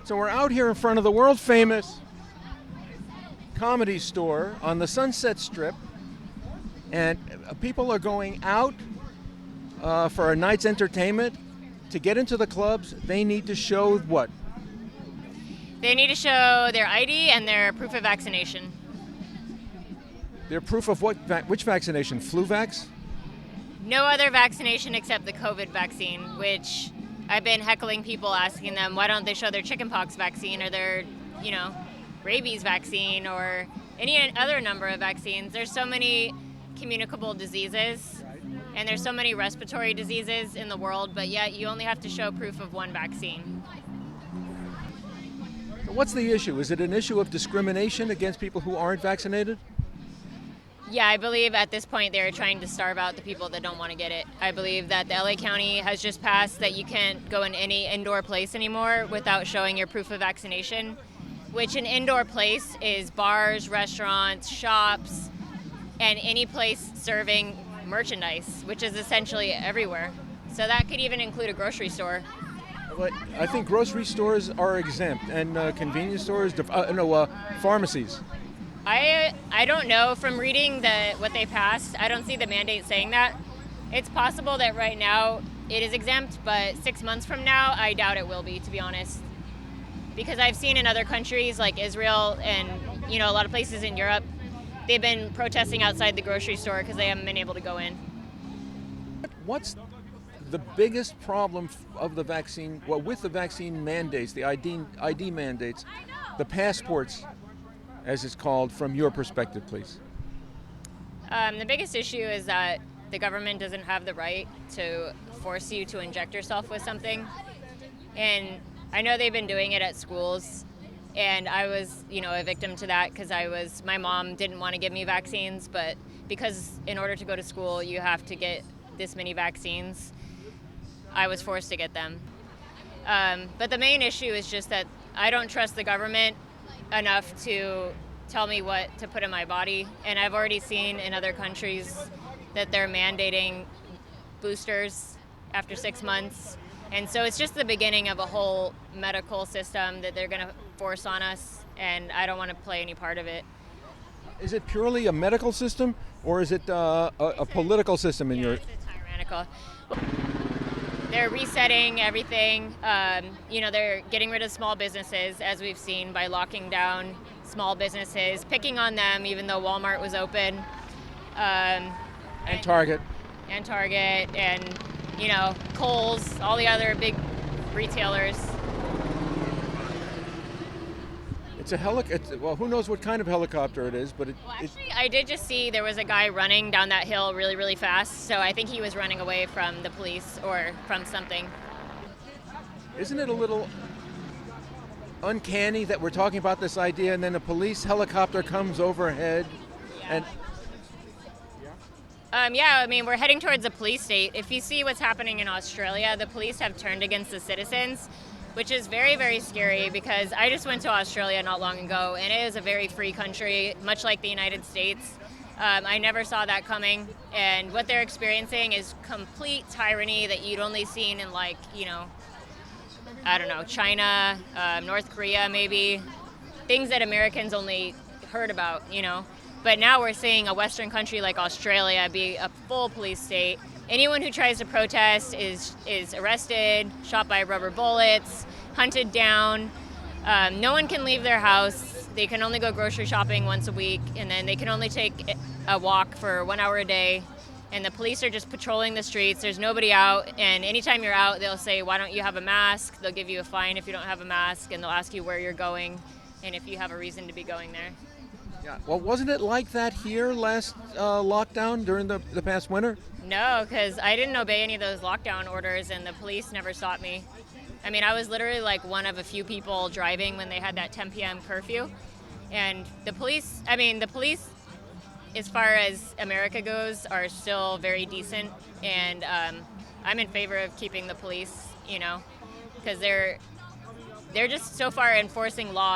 So we're out here in front of the world-famous Comedy Store on the Sunset Strip, and people are going out for a night's entertainment. To get into the clubs, they need to show what? They need to show their ID and their proof of vaccination. Their proof of what? Which vaccination? Flu vax? No other vaccination except the COVID vaccine, which I've been heckling people asking them, why don't they show their chickenpox vaccine or their, rabies vaccine or any other number of vaccines. There's so many communicable diseases and there's so many respiratory diseases in the world, but yet you only have to show proof of one vaccine. What's the issue? Is it an issue of discrimination against people who aren't vaccinated? Yeah, I believe at this point they're trying to starve out the people that don't want to get it. I believe that the LA County has just passed that you can't go in any indoor place anymore without showing your proof of vaccination, which an indoor place is bars, restaurants, shops, and any place serving merchandise, which is essentially everywhere. So that could even include a grocery store. But I think grocery stores are exempt, and convenience stores, pharmacies. I don't know. From reading what they passed, I don't see the mandate saying that. It's possible that right now it is exempt, but 6 months from now, I doubt it will be, to be honest. Because I've seen in other countries like Israel and a lot of places in Europe, they've been protesting outside the grocery store because they haven't been able to go in. What's the biggest problem of the vaccine, with the vaccine mandates, the ID mandates, the passports, as it's called, from your perspective, please? The biggest issue is that the government doesn't have the right to force you to inject yourself with something. And I know they've been doing it at schools, and I was, a victim to that because my mom didn't want to give me vaccines, but because in order to go to school, you have to get this many vaccines, I was forced to get them. But the main issue is just that I don't trust the government enough to tell me what to put in my body, and I've already seen in other countries that they're mandating boosters after 6 months, and so it's just the beginning of a whole medical system that they're going to force on us, and I don't want to play any part of it. Is it purely a medical system, or is it a political system in your? It's tyrannical. They're resetting everything. They're getting rid of small businesses, as we've seen, by locking down small businesses, picking on them, even though Walmart was open. And Target. And Target, and, Kohl's, all the other big retailers. It's a well, who knows what kind of helicopter it is, but I did just see there was a guy running down that hill really, really fast, so I think he was running away from the police or from something. Isn't it a little uncanny that we're talking about this idea and then a police helicopter comes overhead? Yeah. We're heading towards a police state. If you see what's happening in Australia, the police have turned against the citizens, which is very, very scary because I just went to Australia not long ago, and it is a very free country, much like the United States. I never saw that coming, and what they're experiencing is complete tyranny that you'd only seen in China, North Korea maybe, things that Americans only heard about, But now we're seeing a Western country like Australia be a full police state. Anyone who tries to protest is arrested, shot by rubber bullets, hunted down. No one can leave their house. They can only go grocery shopping once a week, and then they can only take a walk for 1 hour a day. And the police are just patrolling the streets. There's nobody out, and anytime you're out, they'll say, why don't you have a mask? They'll give you a fine if you don't have a mask, and they'll ask you where you're going and if you have a reason to be going there. Yeah. Well, wasn't it like that here last lockdown during the past winter? No, because I didn't obey any of those lockdown orders, and the police never stopped me. I was literally like one of a few people driving when they had that 10 p.m. curfew. And the police, as far as America goes, are still very decent. And I'm in favor of keeping the police, because they're just so far enforcing law.